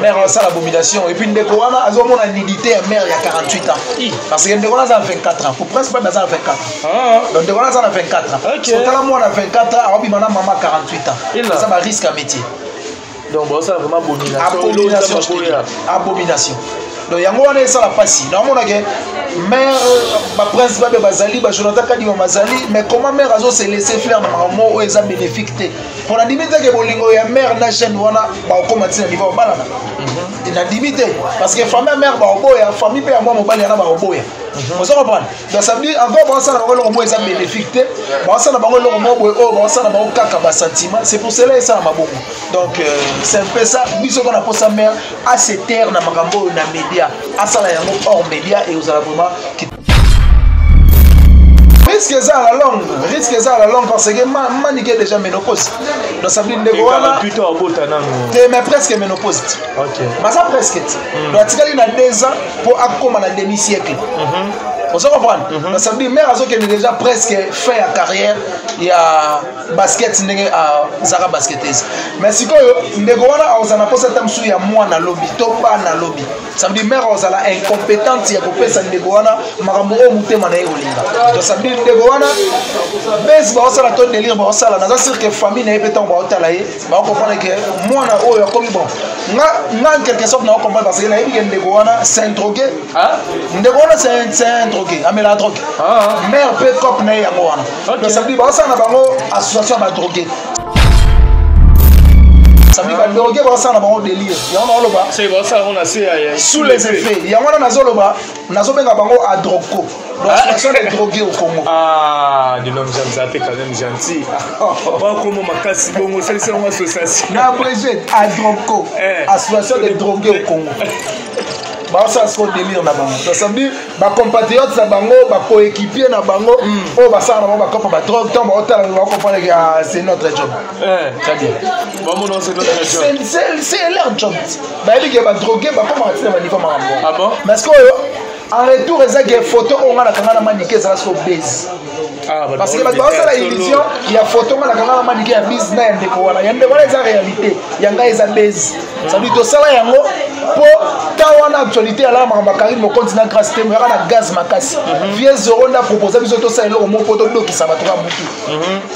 mère a l'abomination. Et puis Ndekowana a mon nudité à mère il y a 48 ans. Parce que Ndekowana a 24 ans. Pour presque pas dans 24 ans. Donc Ndekowana a 24 ans. Si tu as moi 24 ans, on a maman 48 ans. Ça va risque à métier. Donc bon, ça vraiment abomination. Abomination. Donc yango wana ça la passi. Normalement que mère ba prince ba bazali ba Jonathan Kadima bazali mais comment mère azo se laisser faire na maman o eza bénéfique te. Pour la limite que bolingo ya mère na chaîne wana ba commencer na niveau balana. Il a limité parce que famille mère ba oboya, famille pe ya moi mobali na ba oboya. Vous comprenez? Donc ça veut dire encore bon ça na bango mo eza bénéfique te. Ba ça na bango lo mo boy o ba ça na bango kaka ba sentiment. C'est pour cela ça na maboko. Donc c'est un peu ça biso qu'on a pour sa mère à se taire na makambo na média. À ça là yango hors média et vous allez vraiment risque ça à la longue parce que manique déjà ménopause. Donc ça veut dire mais presque ménopause. OK. Mais ça presque. Donc il a 2 ans pour accompagner un demi-siècle. On se comprend. Donc ça veut dire mère azo qui est déjà presque fin à carrière, il y a basket à Zara basketeuse. Mais si quoi Ndegowana a osana posa tamsu ya moi na lobby, to pas na lobby. Ça veut dire mère osala incompétente ya kopesa Ndegowana makambo o mutema na yolinga. Donc ça veut dire Ndegowana base ba osala to délire ba osala na sûr que famille na epeta ba otala ye, ba comprendre que moi na oyo comme bon. Nga en quelque sorte na comprendre parce que na yebi Ndegowana c'est un drogué. Ndegowana c'est un drogué, amela la drogue. Mère peut cop na ya moana. Donc ça veut dire ba osala na bango association ba drogué. Ça veut dire que drogué ba osala na bango délire. Ya on loba. C'est ba osala on a sous les effets. Ya on na zoloba, na zo benga bango a drogo. Donc association des drogués au Congo. Ah, de l'homme Jamzate quand même gentil. Pas comme makasi bongo, c'est une association. Na projet a drogo. Association des drogués au Congo. Bah ça c'est un délire na bango. Ça veut dire ba compatriotes na bango, ba coéquipier na bango, oh ba ça na bango ba copa ba drogue, tant ba hôtel on va comprendre que c'est notre job. Très bien. Bon mon c'est notre job. C'est leur job. Ba il que ba droguer ba comment rester ba niveau marambo. Ah bon? Parce que en retour eza que photo on a kanga na maniquer ça sur base. Parce que dans la illusion, il y a photo on a kanga na maniquer ya base na ndeko wana. Ya ndeko wana eza réalité. Yanga eza base. Ça veut dire to sala yango po tawana actualité ala makamba Karim mo continent grâce temo ya na gaz makasi. Vieux zoro na proposer biso to sa eloko mo poto dokisa bato ka mutu.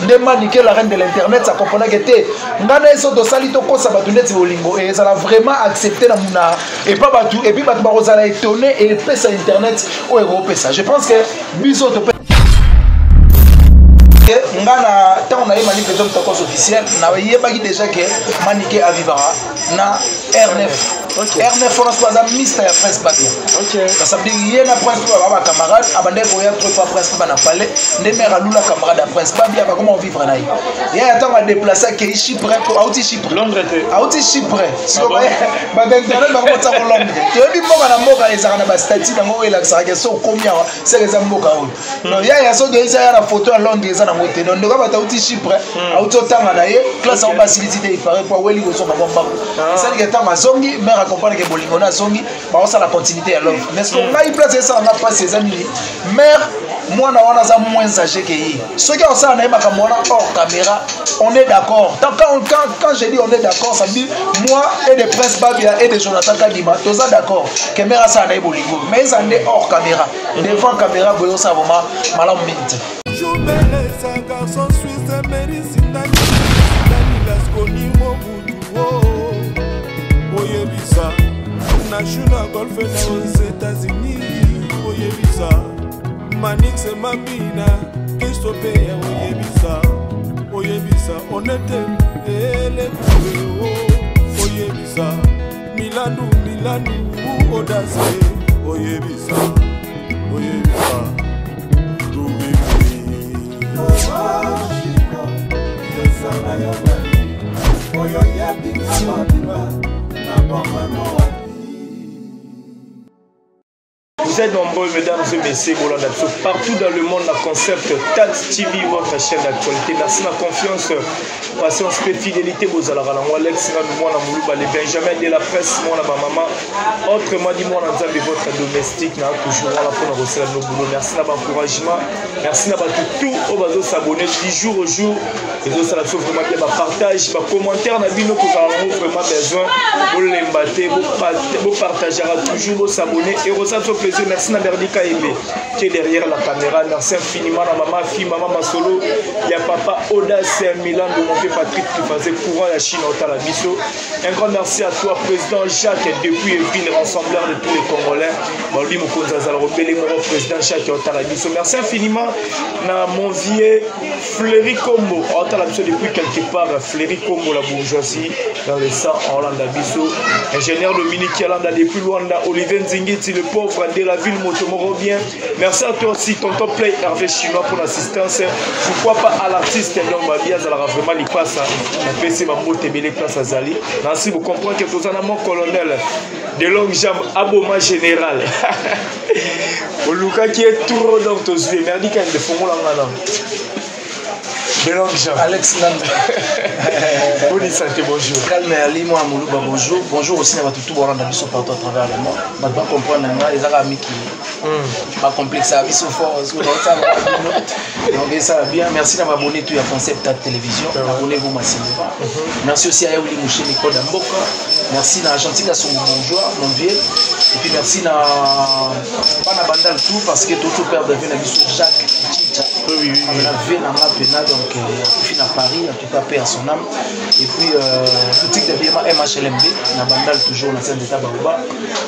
Nde maniquer la reine de l'internet ça comprendre que te ngana eso to sali to kosa bato ndeti olingo et ça l'a vraiment accepté na muna et pas bato et puis bato ba rozala étonné et pesa internet o européen ça. Je pense que biso to ngana tant on a eu manipulé comme tokos officiel na yebaki déjà que maniqué à vivara na R9. R9 France pas un mystère ya Prince Babia. Ça veut dire yé na Prince Babia ba camarade abandé ko ya trop pas Prince Babia na palais ne mère lula camarade à Prince Babia ba comment vivre na yi. Yé attend à déplacer que Chypre pour outi Chypre. Londres était. Outi Chypre. Si ba internet ba ko tsako Londres. Tu as vu mboka na mboka ezaka na ba statut bango ela ça que so combien c'est les mboka o. Non ya so de isa ya na photo à Londres eza na moté. Donc ndoko ba outi Chypre. Outi otanga na ye classe en facilité il paraît pas weli ko so ba bomba. C'est que tant mazongi mère accompagne que bolingo na zongi ba ça la continuité à l'homme. Mais ce qu'on a eu place ça on a pas ces amis. Mère moi na wana za moins âgé que yi. Ceux qui ont ça na makambo hors caméra, on est d'accord. Quand je dis on est d'accord, ça veut dire moi et de Prince Babia et de Jonathan Kadima, tous ça d'accord. Que mère ça na bolingo. Mais ça n'est hors caméra. Devant caméra boyo ça vraiment malam mint. Garçon suisse médecine Oyebisa National Golf aux États-Unis Oyebisa Manix et Mamina Christophe Oyebisa Honnête et les Oyebisa Milano Audace Oyebisa Vous êtes nombreux, mesdames et messieurs, partout dans le monde, la concept TAT TV, votre chaîne d'actualité. Merci de la confiance, patience et fidélité. Vous allez à Alex, moi, les Benjamin de la presse, moi, ma maman. Autrement dit, moi, votre domestique, toujours là pour nous recevoir nos boulots. Merci de l'encouragement. Merci de tout au s'abonner 10 jours au jour. Et donc, ça fait vraiment bien. Partage, commentaire, on a vu nous pour vraiment besoin. Vous l'embattez, vous partagez toujours, vous s'abonner. Et vous avez plaisir. Merci à Berdika Aimé qui est derrière la caméra. Merci infiniment à maman, fille, maman Masolo. Il y a papa Audace Milan de mon père Patrick qui faisait courant la Chine au Talabiso. Un grand merci à toi, président Jacques, depuis le rassembleur de tous les Congolais. Balbi Mokonza Zalrobele, mon président Jacques au Talabiso. Merci infiniment à mon vieux Fleury Combo au Talabiso depuis quelque part. Fleury Combo, la bourgeoisie, dans le sang en Hollande Biso. Ingénieur Dominique Yalanda depuis Luanda, Olivier Nzingiti, le pauvre de la ville Motomoro bien. Merci à toi aussi, tonton Play Hervé Chinois pour l'assistance. Pourquoi pas à l'artiste Yambabia, ça aura vraiment les passes. La PC Mambo Tebele place à Zali. Merci, vous comprenez que vous en avez mon colonel de longue jambe, Aboma général. Oluka qui est tout dans tes yeux. Merci quand de Fongo Langana. De longue jambe. Alex Land. Bonne santé, bonjour. Calme Ali, moi, Moulouba, bonjour. Bonjour aussi à tout le monde partout à travers le monde. Maintenant, comprendre les amis qui pas complexe à Bisso fort. Donc, ça va bien. Merci de m'abonner tout à Concept à télévision. Abonnez-vous massivement. Merci aussi à Yaouli Mouché Nicole Damboka. Merci à Gentil à son bourgeois, mon vieux. Et puis merci à Bandal tout parce que tout père de Jacques Chicha. Oui. On a vu dans la pena donc il à Paris, en tout cas paix à son âme. Et puis boutique de BMA MHLMB, na Bandal toujours dans scène d'état Baouba.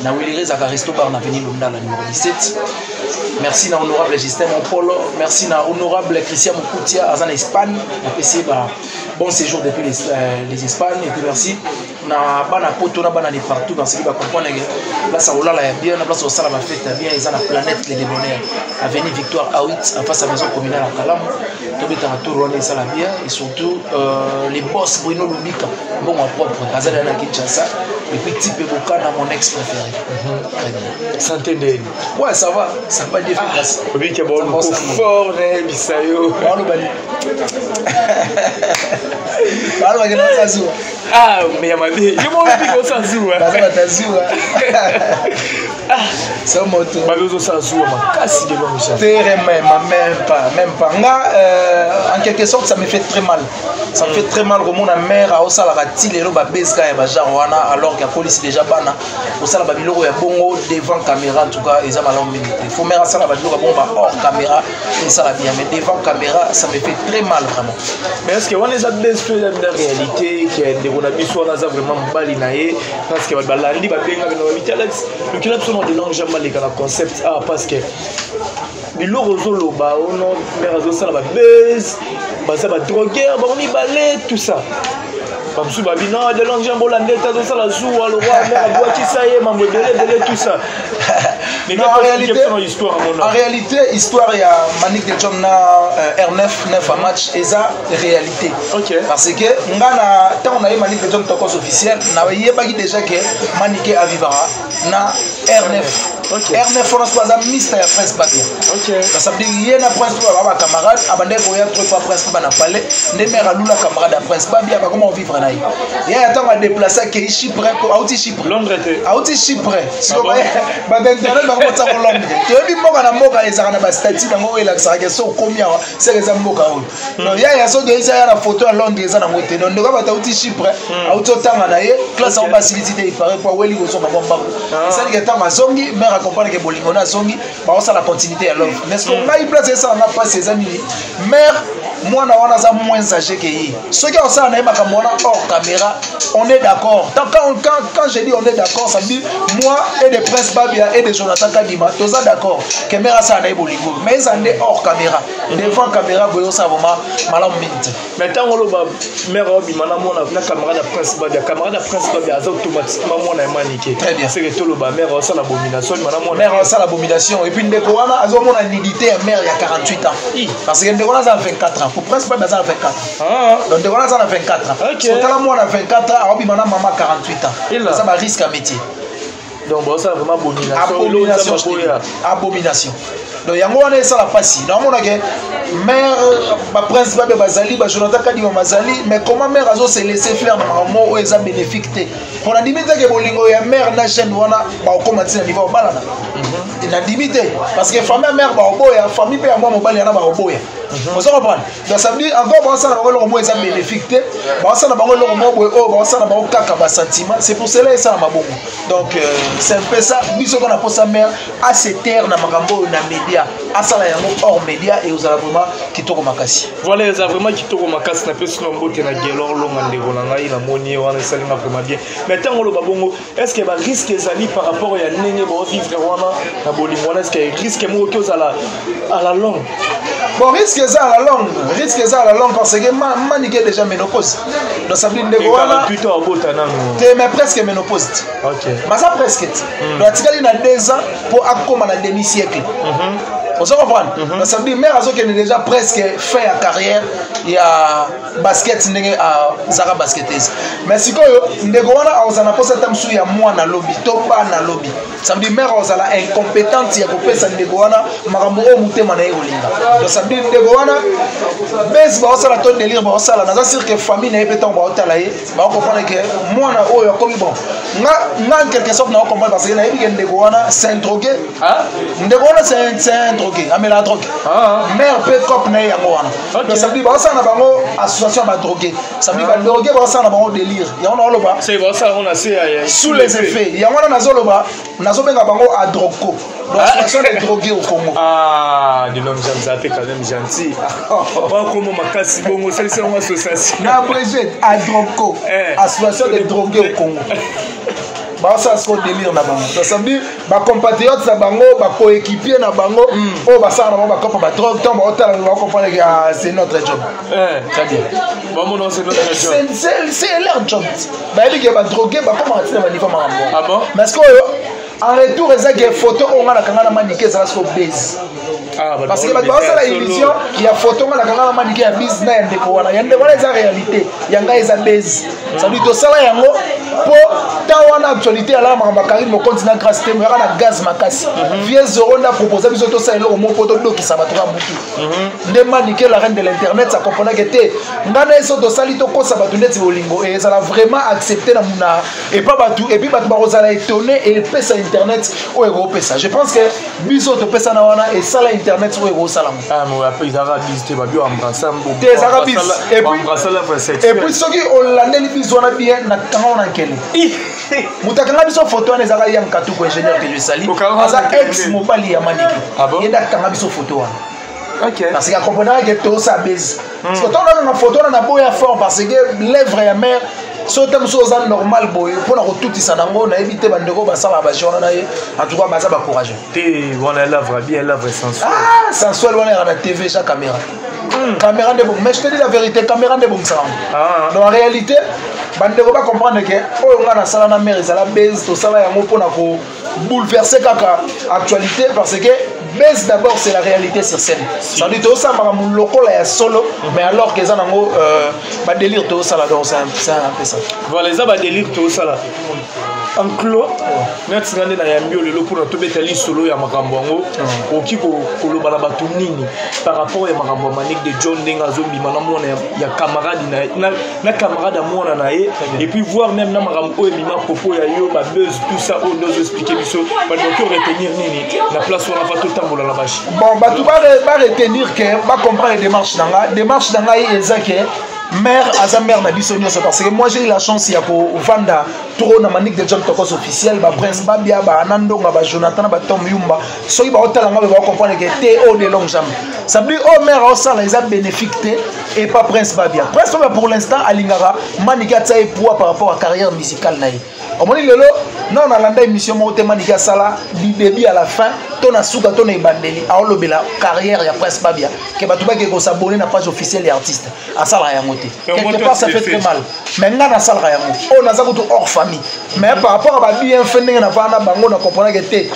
Na Willy Zakaristo Bar na Avenue Lunda la numéro 17. Merci à honorable Justin Polo. Merci à honorable Christian Moukoutia en Espagne. On a passé bon séjour depuis les Espagnes. Et puis merci na bana poto na bana de partout dans ce qui va comprendre que place à Olala ya bien, na place au Salama fête bien, ils ont la planète les bonheur. Avenue Victoire A8 en face à la maison communale à Kalam. Tout est en tour on ça la bien et surtout les boss Bruno Lubika bon à propre Kazala na Kinshasa et puis type Boka na mon ex préféré. Très bien. Santé de. Ouais, ça va être efficace. Oui, qui est bon fort Bisayo. Ah, mais il y a ma vie. Je m'en dis qu'on s'en joue. C'est un moto. Même pas. En quelque sorte, ça me fait très mal. Ça me fait très mal. Comme mon mère a aussi la ratile et le babesca et bajarouana alors que la police déjà bana. Au sala babilo ya bongo devant caméra en tout cas ils ont mal milité. Il faut mettre ça la babilo bomba hors caméra et ça la bien mais devant caméra ça me fait très mal vraiment. Mais est-ce que on les a déçus dans la réalité qui est des on a vraiment bali naé parce que balandi ba benga na habité Alex le club sont de langue jamais les concept parce que bilo rozolo ba ono merazo ça la buzz ba ça ba drogueur ba mi balé tout ça Bamsou Babina de langue jambe hollandais tout ça la joue le roi mais boîti ça y est mambo de tout ça. Mais en réalité histoire il y a Manik de John R9 9 à match et ça réalité. OK. Parce que ngana tant on a eu Manik de John tokos officiel na yebaki déjà que Manik a vivara na R9. OK. R9 France pas un mystère Prince Babia. OK. Ça veut dire il y a Prince Babia camarade abandé ko ya trop pas Prince Babia na palais ndemera lula camarade à Prince Babia ba comment vivre na yi. Il y a tant à déplacer que Chypre ko auti Chypre. Londres était. Auti Chypre. Si on ba d'intérêt ba ko ta Londres. Tu as vu mboka na mboka ezaka na ba statut nango elaksaka ke so combien c'est les mboka o. Non ya so de isa na photo à Londres eza na moté. Donc ndeko ba ta auti Chypre. Auti tanga na ye classe en facilité il paraît pour weli ko so ba bomba. Ça dit que tant mazongi mais accompagner que bolingona zongi ba osa la continuité à l'homme. Mais ce qu'on a eu place ça on a pas ces amis. Mère moi na wana za moins âgé que yi. Ce qui on ça na ba kamona hors caméra, on est d'accord. Quand je dis on est d'accord, ça veut dire moi et de Prince Babia et de Jonathan Kadima, tous d'accord. Caméra ça na bolingo, mais ça est hors caméra. Devant caméra boyo ça vraiment malam minute. Mais tant on le ba mère obi mana mona na camarade de Prince Babia, camarade de Prince Babia ça automatiquement moi na maniqué. Très bien. C'est que tout le ba mère ça l'abomination, mana mona mère ça l'abomination et puis ndeko wana azo mona nidité mère il y a 48 ans. Parce que ndeko wana ça 24 ans. Pour Prince Babia ça 24 ans. Ah. Donc ndeko wana ça 24 ans. OK. Quand la moi 24 ans, obi mana maman 48 ans. Ça va risque à métier. Donc ça vraiment abomination. Donc yango wana ça la passi. Donc on a que mère ba prince ba bazali ba Jonathan Kadima bazali mais comment mère azo se laisser faire na maman o eza bénéfique te. Pour la limite que bolingo ya mère na chaîne wana ba commencer na niveau balana. Na limite parce que famille mère ba oboya famille pe ya moi mobali na ba oboya. Vous comprenez? Donc ça veut dire encore ça na bango mo eza bénéfique te. Ba ça na bango lo mo boy o ba ça na bango kaka ba sentiment. C'est pour cela ça na maboko. Donc c'est un peu ça biso qu'on a pour sa mère à se taire na makambo na média. À ça là yango hors média et aux vraiment kitoko makasi. Voilà, ils ont vraiment kitoko makasi na peso na mbote na gelor lo mandeko na ngai na moni wana salinga vraiment bien. Mais tant lo babongo, est-ce que ba risque ezali par rapport ya nenge ba vivre wana na bolingo wana est-ce que risque mo ko à la longue? Bon, risque ça à la longue parce que manique déjà ménopause. Donc ça veut dire ndeko wana plutôt abota nano. Mais presque ménopause. OK. Mais ça presque. Donc tikali na 2 ans pour akoma na demi-siècle. Vous comprenez? Ça veut dire mère azo qui est déjà presque fin à carrière il y a basket ndenge à Zara basketeuse. Mais sikoyo ndeko wana ozana posa tamsu ya mwana lobby to ba na lobby. Ça veut dire mère ozala incompétente ya kopesa ndeko wana makambo o mutema na yolinga. Donc ça veut dire ndeko wana bes ba osala to délire ba osala na sûr que famille na epeta ba otala ye ba comprendre que mwana oyo akomi bon. Nga en quelque sorte na comprendre parce que na yebi ndeko wana c'est un drogué. Ndeko wana c'est un drogué, amela drogue. Mère peut cop na yango wana. Donc ça veut dire ba osala na bango association ba drogué. Ça veut dire ba drogué ba osala na bango délire. Ya on loba. C'est ba osala on a sous les effets. Ya wana na zoloba nazobenga bango à drogo. Donc association des drogués au Congo. Ah, de l'homme Jamzate quand même gentil. Pas comme makasi bongo c'est une association. Na abrégé à drogo. Association des drogués au Congo. Bah ça c'est délire na bango. Ça veut dire ba compatriotes na bango, ba coéquipier na bango, oh ba ça na bango ba copa ba drogue, tant ba hôtel on va comprendre que c'est notre job. Très bien. Bon mon c'est notre job. C'est leur job. Bah il que ba droguer ba comment rester na niveau marambo. Ah bon? Mais est-ce que en retour eza que photo on a la kanga na maniquer ça so base. Parce que bah ça la émission, il y a photo on a kanga na maniquer ya business na ndeko wana. Ya ndeko wana eza réalité. Yanga eza base. Ça veut dire to sala yango po tawana actualité à la Karim mo continue grâce te mo na gaz makasi vieux zoro na proposer biso to ça eloko mo poto do ki sa bato ka mutu ndema niquer la reine de l'internet ça comprendre que te ngana eso to sali to ko sa bato ndeti bolingo et ça l'a vraiment accepté na muna et pas bato et puis bato ba rozala étonné et pesa internet o ero pesa je pense que biso to pesa na wana et ça la internet o ero sala mo après ils ara visiter ba bio embrasser mbo des arabis et puis ceux qui on l'année biso na bien na kanga na kele mutakanga biso photo wana ezaka ya Nkatuko ingénieur que je salue aza ex mobali ya maniki yenda kanga biso photo wana parce que comprendre que tout ça baise parce que on a une photo na boya fort parce que lèvre ya mère sote muso za normal boy pour na kotutisa nango na éviter bandeko basala ba journée na ye en tout cas baza ba courageux te wana lèvre bien lèvre sensuelle sensuelle wana na TV chaque caméra caméra de bon mais je te dis la vérité caméra de bon ça donc en réalité bandeko ba comprendre que oyo nga na sala na mère ezala base to sala yango pona ko bouleverser kaka actualité parce que base d'abord c'est la réalité sur scène ça dit to ça mara lokola ya solo mais alors que ça nango ba délire to sala donc c'est un peu ça voilà ça ba délire to sala en clos net ngane na yambio lelo pour to betali solo ya makambo ngo oki ko koloba na bato nini par rapport ya makambo manique de John Denga zombi mana mona ya camarade na camarade mona na ye et puis voir même na makambo emima popo ya yo ba buzz tout ça on doit expliquer biso ba donc retenir nini na place on va tout tambola la vache bon ba tout ba retenir que ba comprendre les démarches nanga ezake mère aza mère na biso nyonso parce que moi j'ai eu la chance ya ko vanda trop na manique de John Tokos officiel ba prince babia ba anandonga ba Jonathan ba Tom Yumba soki ba otala nga ba comprendre que té au de longue jamais ça veut dire oh mère au sala ils a bénéfique et pas prince babia prince babia pour l'instant alingara manika tsa et poids par rapport à carrière musicale na ye au moni lelo non on a landa émission mo te manika sala du début à la fin ton asuka ton ebandeli a olobela carrière ya prince babia que ba tuba ke ko s'abonner na page officielle des artistes à sala ya moté quelque part ça fait très mal mais nga na sala ya mo on a za ko hors famille mais par rapport à ba bien fait ndenge na vana bango na comprendre que te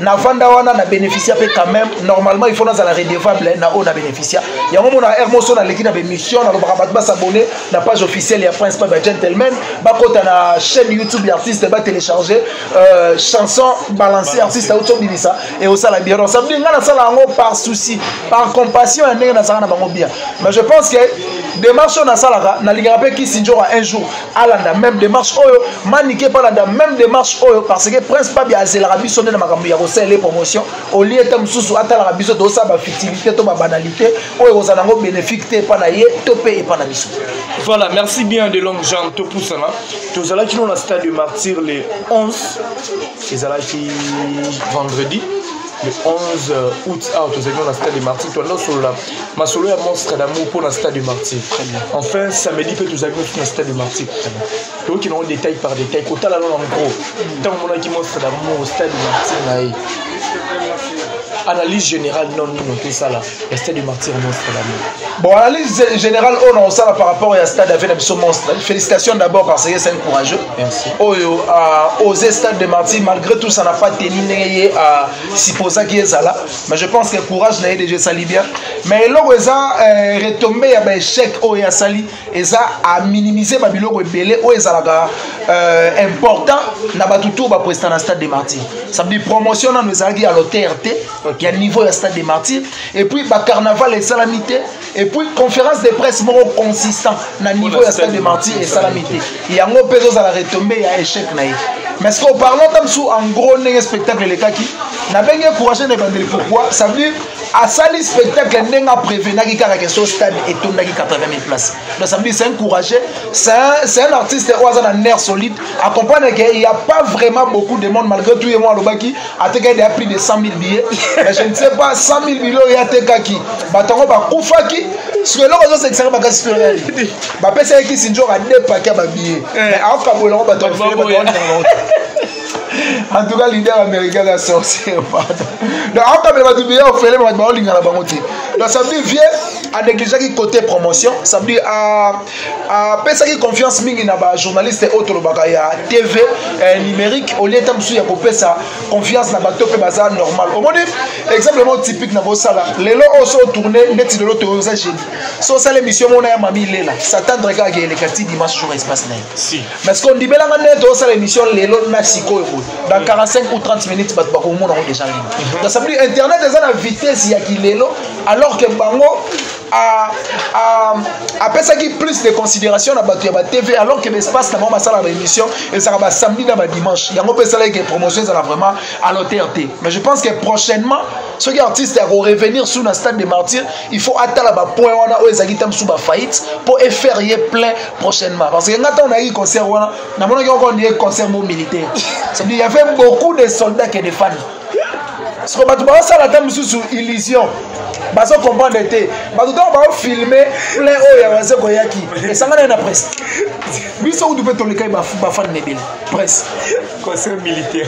na vanda wana na bénéficier quand même normalement il faut dans la redevable na on a bénéficier ya moment na hermoso na l'équipe na émission na lobaka bat s'abonner na page officielle ya Prince Papa Gentleman ba kota na chaîne YouTube artiste ba télécharger chanson balancer artiste auto bibisa et au sala bien ça veut dire ngana sala ngo par souci par compassion et ndenge na sala na bango bien mais je pense que démarche na sala na lingara pe ki sinjora un jour alanda même démarche oyo maniqué pas la même démarche oyo parce que Prince Papa ya zela rabiso na makambo ya les promotions au lieu de mususu atala rabiso to sa ba futilité to ba banalité oyo kozana ngo bénéfique te pa na ye to pe et pa na biso. Voilà, merci bien de longue Jean to poussana. To zala ki dans le stade du martyr le 11 et zala ki vendredi le 11 août out aux dans le stade du martyr to là sur la masolo ya monstre d'amour pour le stade du martyr. Très bien. Enfin samedi peut tous arriver sur le stade du martyr. Très bien. Donc ils ont détail par détail kota la en gros. Tant mon qui monstre d'amour au stade du martyr naï. Analyse générale non tout ça là. Le stade du martyr monstre d'amour. Bon, analyse générale on a ça par rapport à stade avec la monstre. Félicitations d'abord parce que c'est un courageux. Merci. Aux stade de martyr malgré tout ça n'a pas tenu à supposer qu'il est là. Mais je pense que le courage n'a déjà sali bien. Mais là où ils ont retombé à l'échec où il a sali, ils ont à minimiser ma biloko belé où ils ont important n'a pas tout tour pour rester dans le stade de martyr. Ça veut dire promotion dans nos alliés à l'OTRT, il y a niveau du stade de martyr et puis bah carnaval et salamité et puis conférence de presse more consistant dans niveau du stade de martyr et salamité. Il y a un peu à la retombée à échec naïf. Mais ce qu'on parle en gros d'un spectacle les cas qui n'a pas encouragé de vendre pourquoi ça veut dire à sali spectacle n'a prévenu qui caractère sur stade et tout n'a 80 000 places. Donc ça veut dire c'est encouragé, c'est un artiste qui a un air solide à comprendre qu'il n'y a pas vraiment beaucoup de monde malgré tout et moi le baki a été à plus de 100 000 billets. Mais je ne sais pas 100 000 billets il y a été qui batango ba kufaki sur le réseau c'est que ça va pas se faire. Ba pesa qui sinjo a deux paquets ba billets. Mais en cas où l'on va en tout cas, leader américain a sorti. Donc, en cas où on va faire donc, ça veut dire vieux à négliger qui côté promotion. Ça veut dire à personne qui confiance mingi na ba journaliste et autres bagaya TV numérique au lieu de ya couper sa confiance na ba top bazar normal. Au moins exemplement typique na bosala. Les lots sont tournés net de l'autre aux jeudi. So ça l'émission mon ya mami lela. S'attendre ka les quartiers dimanche jour espace na. Si. Mais ce qu'on dit belanga net au ça l'émission les lots na siko dans 45 ou 30 minutes bat ba ko mon déjà libre. Donc ça veut dire internet est à vitesse ya ki lelo alors que bango à personne plus de considération à la TV alors que l'espace n'a pas ça l'émission et ça va samedi dans dimanche il y a un peu ça que promotion ça vraiment à l'OTRT mais je pense que prochainement ceux qui artistes vont revenir sur le stade des martyrs il faut attendre la point où ils ont sous la faillite pour faire plein prochainement parce que quand on a eu concert on a un concert militaire ça veut dire il y avait beaucoup de soldats qui défendent parce que ça la table sous illusion baso comprendre été baso donc ba filmer plein oya waze koyaki et ça ngana na presse biso ou peut tourner kai ba fan nebel presse concert militaire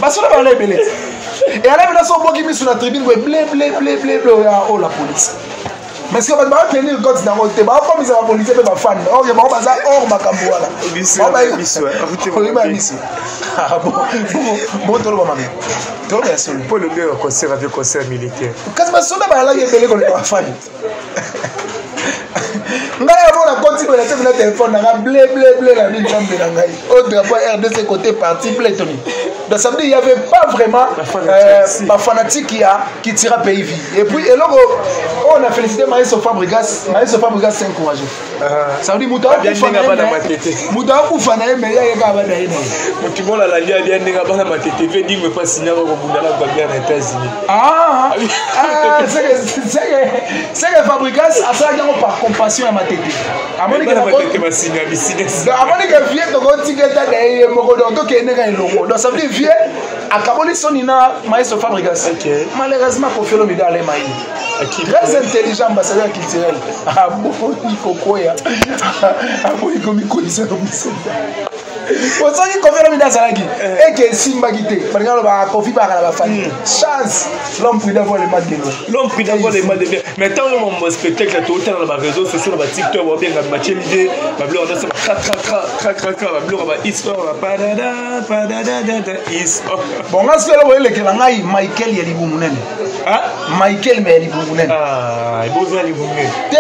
baso na ba belé et alors maintenant son boki mis sur la tribune blé oh la police mais ce que va tenir compte dans le débat comme ils ont police et ba fan oh il va bazar hors makambo wala bon tout le monde pour le meilleur concert avec concert militaire. Qu'est-ce que ça va là que les gens font? Ngai avant la continue la télé téléphone na blé la mine chambre na ngai. Au drapeau RDC côté parti blé Tony. Donc ça veut dire il y avait pas vraiment ma fanatique qui tira pays vie. Et puis et là on a félicité Maïso Fabregas c'est encouragé. Ça veut dire Mouta bien nga bana matete. Mouta ku fana mais ya nga bana ina. Mutumo la lia bien nga bana matete veut dire me pas signer ko bundala ba bien aux États-Unis. C'est que Fabregas a ça par compassion à ma tête. Amoni que matete ba signer business. Amoni que vieux to go tigeta de moko donc que nega longo. Donc ça veut dire vieux akaboli sonina Maïso Fabregas. Malheureusement Kofiolo Midale Maï. Très intelligent ambassadeur culturel. Ah bon il faut quoi ya. Ah bon il comme il connaît ça comme ça. Osoki Kofi Olomide azalaki et que simbaki te balinga ba Kofi ba la famille chance l'homme prudent voit les matchs de l'eau l'homme prudent voit les matchs de l'eau mais tant mon spectacle tout le temps dans les réseaux sociaux dans TikTok on bien match l'idée ba bleu on a ça crac ba bleu ba histoire ba da is bon ngas fela bo le ke ngai Michael ya libu munene ah Michael me libu munene ah il beau libu munene te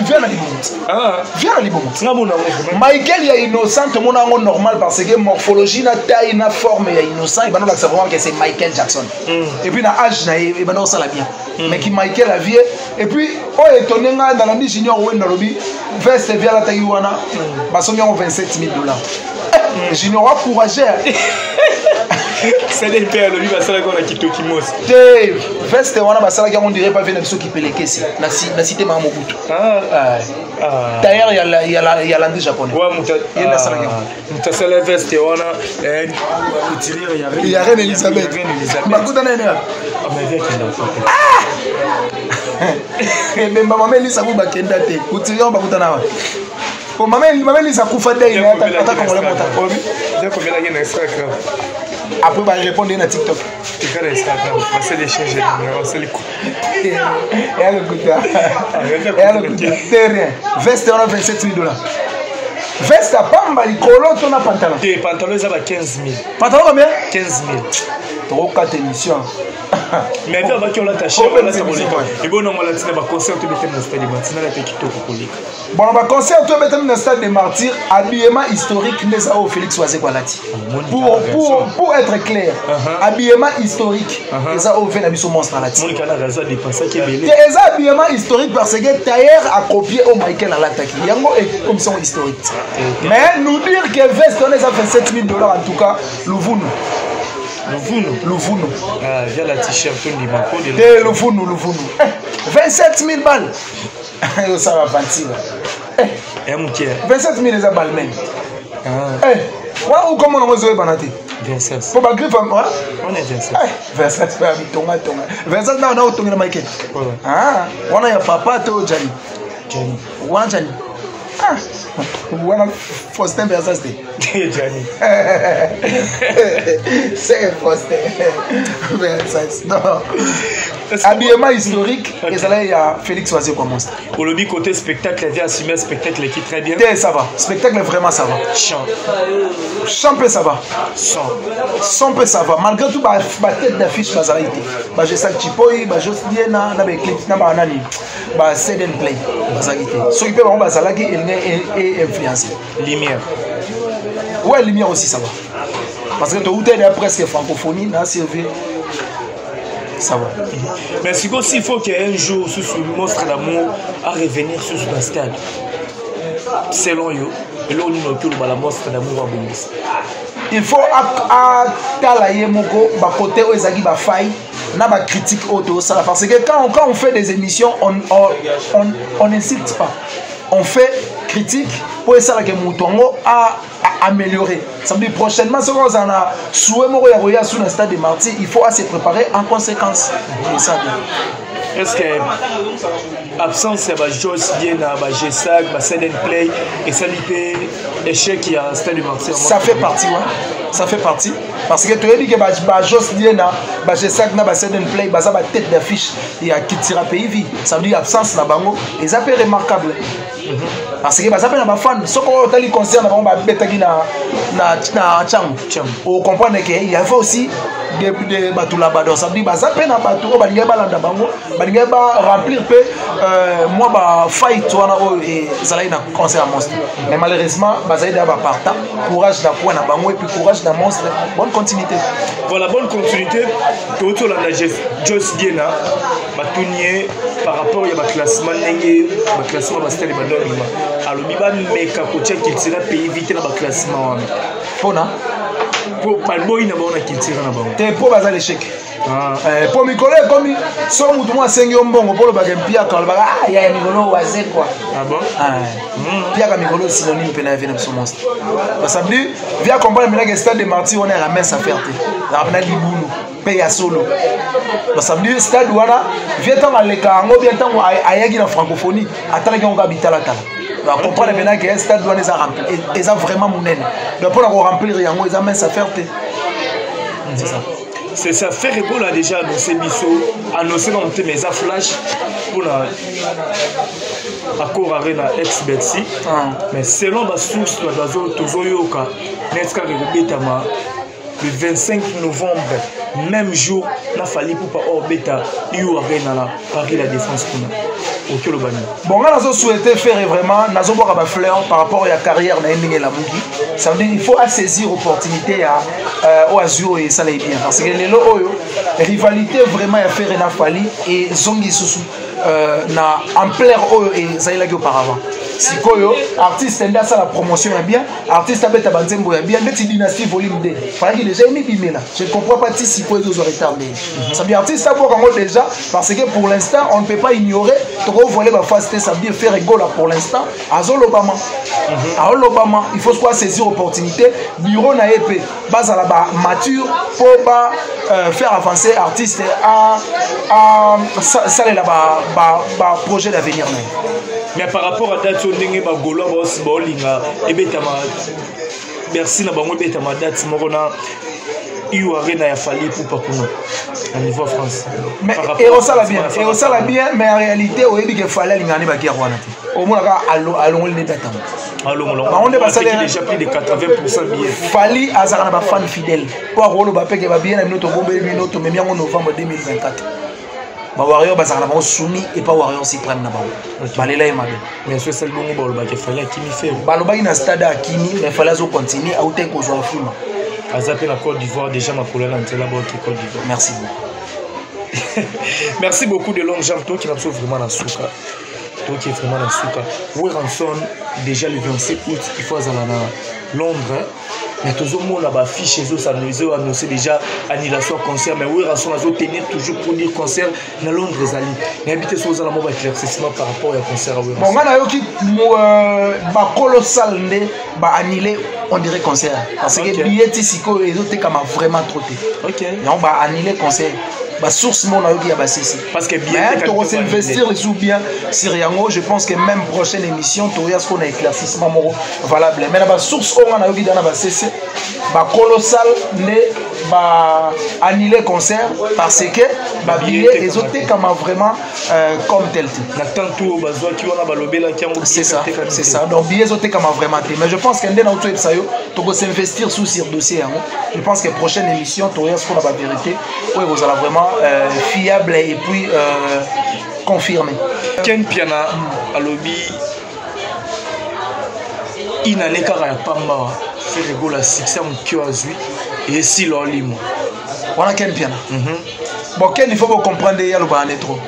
vient na libu ah vient na libu ngamona Michael ya innocent tout monde en normal parce que morphologie na taille na forme ya innocent et ben on accepte vraiment que c'est Michael Jackson et puis na âge na et ben on ça la bien mais qui Michael a vie et puis oh étonné nga dans la ni junior ou ndalobi veste via la taille wana basomi en $27,000 junior a courageux c'est des pères le lui va ça qu'on a quitté Kimos te veste wana basala on dirait pas venir ceux qui pelekesi na cité ma Mobutu d'ailleurs il y a l'Inde japonais ouais muta sala veste wana il y a reine Elisabeth makuta na nene bemba mama Elisa ku bakenda te kutiriyo bakuta na wa po mama Elisa kufa dai na ata kongole mota j'ai combien là na Instagram après va répondre na TikTok tu connais Instagram c'est des changes de numéro c'est les coups et alors écoute terrain veste on a $27,000 veste à pamba likolo ton pantalon des pantalons ça va 15,000 pantalon combien 15,000 trop 4 émissions mais bien va qui on l'attache on l'a sabonné et bon on l'a tina ba concert to betem na stade matina la petite to kolika bon ba concert to betem na stade des martyrs habillement historique mais au Félix Oise Kwalati pour être clair habillement historique ça au fait na biso monstre lati mon kana raza dépenser qui belé c'est ça habillement historique parce que tailleur a copié au Michael Alataki yango est comme son historique mais nous dire que veste on a fait $7,000 en tout cas Louvuno ah via la t-shirt on dit Marco de Louvuno 27,000 balles ça va partir et mon tiers 27,000 les balles même ou comment on va banater 27 pour ba griffe on est 27 27 ba tonga 27 na on tonga na Michael on a ya papa to Johnny wana Johnny wana Faustin Versace Johnny c'est Faustin Versace non habillement historique et ça là il y a Félix Oise comme monstre pour le côté spectacle il vient assumer spectacle qui très bien ça va spectacle vraiment ça va chant peu ça va son peu ça va malgré tout ba tête d'affiche bazala été ba je sais Chipoi ba Josdien na ba clip na ba nani ba set and play bazala été so il peut ba bazala qui est influencé lumière ouais lumière aussi ça va parce que tout est presque francophonie na servi ça va mais c'est aussi il faut qu'un jour ce monstre d'amour à revenir sur le stade selon yo et là on nous que le monstre d'amour à bonus il faut à talaye moko ba côté ezaki ba faille na ba critique auto ça parce que quand on fait des émissions on n'incite pas on fait critique pour essayer que Moutongo a amélioré. Ça veut dire prochainement, si on a souhait de sur le stade des martyrs, il faut se préparer en conséquence. Est-ce que l'absence de Joyce bien à GSAC, Set and Play et ça l'IP échec qui a un stade des martyrs? Ça fait partie, ouais. Ça fait partie. Parce que tu as dit que Joyce bien à GSAC, Set and Play, ça va tête d'affiche et à quitter le pays. Ça veut dire absence de Bango et ça peut être remarquable. Parce que ça peut être un fan. Ce qu'on a dit concerne na Tchang. On comprend qu'il y avait aussi des bateaux là-bas. Ça veut dire que ça peut être un bateau qui va remplir peu moi ba fight et ça là un concert monstre. Mais malheureusement ça a partant courage d'un point na bango et puis courage d'un monstre. Bonne continuité. Voilà, bonne continuité. Autour la Joyce Diena batunier par rapport à ma classement ma classement va stade bador alors biba meka ko check qu'il tira pays vite na ba classement pona pour palboy na bona qu'il tira na bango te pour bazal échec pour mikolo comme so mutu moi sengi ombongo pour le bagem pia quand ba ya mikolo waze quoi ah bon pia ka mikolo synonyme pena vient de ce monstre ça veut dire via comprendre maintenant que stade des martyrs on est la mince affaire la bana libunu ya solo ça veut dire stade wana vient tant à l'écart ngo bien tant ayagi na francophonie atala ki on habita la tala Donc comprendre maintenant que un stade doit les remplir. Et ça vraiment mon haine. Donc pour remplir yango ils amènent ça faire. C'est ça. C'est ça. Faire école a déjà annoncé Bissot, annoncé dans mes flash pour la accord avec la ex-Betsy. Mais selon la source de Tozoyoka, Neska Rebetama, le 25 novembre, même jour, il a fallu pour pas Beta, il y a Paris la défense pour nous. Bon, on a souhaité faire vraiment, on a voir fleur par rapport à la carrière de la Mouki. Ça veut dire qu'il faut saisir l'opportunité au Azur et ça l'est bien. Parce que les rivalités vraiment à faire en Afali et Zongi Soussou na ampleur et ça il a dit auparavant. Si koyo artiste enda ça la promotion est bien, artiste abeta banzembo est bien, mais dynastie volume 2. Fallait qu'il déjà mis bimela. Je ne comprends pas si koyo doit retarder. Ça veut dire artiste a voir déjà parce que pour l'instant on ne peut pas ignorer trop voler la phase ça veut dire faire rigolo pour l'instant à Zolobama. À Olobama, il faut quoi saisir opportunité, bureau na épée, base à la mature pour pas faire avancer artiste à ça là bas projet d'avenir. Mais par rapport à date ndenge ba golo boss bolinga ebetama merci na bango betama date morona il arena ya fali pour pas kuno à niveau France. Mais et on ça la bien mais en réalité au ebi que fallait lingani ba guerre wana te au moins allons le betama on est déjà plus de 80% bien fali azara na ba fan fidèle pour rolo ba peke ba bien na minuto bombe minuto même en novembre 2024. Warrior bazana ba soumis et pas Warrior suprême na ba. Balela e mabe. Mais c'est le bon bol ba ke fallait Kimi fait. Baloba ina stade à Kimi mais fallait zo continuer à outé ko zo film. Azapé la Côte d'Ivoire déjà ma colonne en tela ba Côte d'Ivoire. Merci beaucoup. Merci beaucoup de longs gens toi qui n'a vraiment dans souka. Toi qui est vraiment dans souka. Weranson déjà le 27 août il faut aller à Londres. Mais toujours le monde a affiché ça nous a annoncé déjà annulation concert mais oui rançon a tenir toujours pour dire concert dans Londres ali mais habiter sur ça la mot éclaircissement par rapport au concert à bon on a eu qui ba colossal ne ba annuler on dirait concert parce que billet ici ko les autres comme vraiment trop OK on va annuler concert ba source mon a eu qui a bassé parce que bien tu dois investir les sous bien sur Yango je pense que même prochaine émission tu auras ce qu'on a éclaircissement valable mais la source on a eu qui dans la bassé ba colossal ne ba annuler concert parce que ba billet les autres comme vraiment comme tel c'est ça donc billet les autres comme vraiment mais je pense que ndena auto ça yo tu dois s'investir sous ce dossier je pense que prochaine émission tu auras ce qu'on a la vérité oui vous allez vraiment fiable et puis confirmé. Ken Piana à lobby inane kara ya pamba fait rigolo la succès en Kyoazui et si l'olimo on a Ken Piana bon Ken il faut vous comprendre il y a le bané trop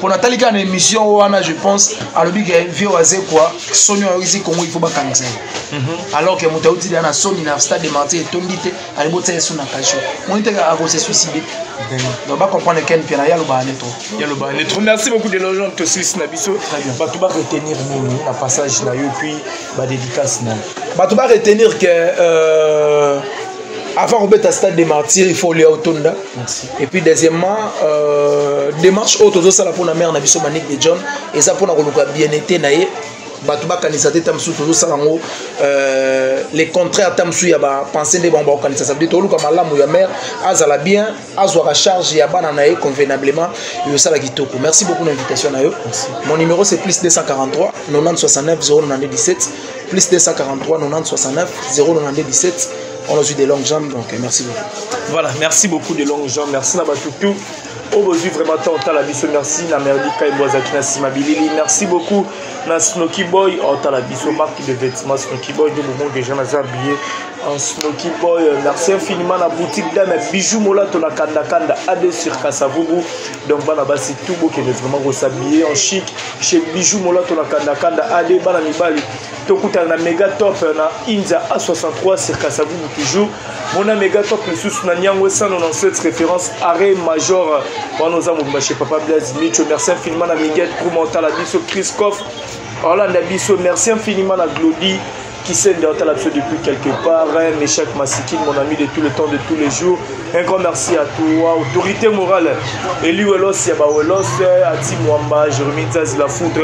pour Nathalie quand émission on a je pense à lobby que vieux azé quoi Sony ici Congo il faut pas cancer alors que mutauti dans Sony na stade de Martyr tombité à l'ebote sur na cacho on était à se suicider donc va comprendre Ken Piana il y a le bané trop merci beaucoup de l'argent to Suisse na biso ba tout ba retenir nous na passage na yo puis ba dédicace na ba tout ba retenir que avant Robert à stade des martyrs il faut aller au Tonda. Merci. Et puis deuxièmement démarche auto ça la pour la mère na biso Manik de John et ça pour na koluka bien été naé batuba kanisa tamsu to ça lango les contraires tamsu ya ba penser de bon kanisa ça veut dire to luka malamu ya mère azala bien azwa charge ya bana naé convenablement yo ça la kitoko. Merci beaucoup l'invitation na yo. Mon numéro c'est plus 243 90 69 090 17 plus 243 90 69 090 17. On a eu des longues jambes, donc merci beaucoup. Voilà, merci beaucoup des longues jambes. Merci Nabatoutou. Aujourd'hui, vraiment, tant la biso. Merci Namerdi Kaibouazaki Nassimabilili. Merci beaucoup na Snoky Boy. Tant la biso, marque de vêtements Snoky Boy. De moment déjà, on a habillé en Snoky Boy. Merci infiniment la boutique d'âme. Bijoux Mola, ton Kanda Kanda, AD sur Kasavubu. Donc, là-bas, c'est tout beau qui est vraiment s'habiller en chic. Chez Bijoux Mola, ton Kanda Kanda, AD, Banamibali. Tokuta na méga top na India A63 sur Kasavubu toujours. Mon méga top le sous na Nyango 197 référence arrêt major. On nous a mon chez Papa Blaise Micho. Merci infiniment à Miguel pour monter la biso Chris Koff. Orlando biso merci infiniment à Glody qui s'est derrière là depuis quelque part, Meshak Masikine, mon ami de tout le temps, de tous les jours. Un grand merci à toi, autorité morale. Eli Welos, Yabawelos, Ati Mwamba, Jérémy Zaz, la foudre,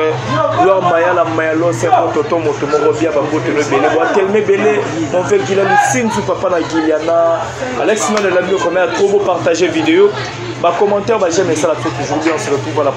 Loire Maya, la Mayalos, un tonton, mon tomoro, bien, Babote, le Bélé, Boatelme Bélé, mon frère Gilani, Sinzu, Papa na Giliana, Alex Sinon, le Lamio, qu'on a trop beau partager vidéo. Bah, commentaire, bah, j'aime ça, la toujours bien, on se retrouve à la prochaine.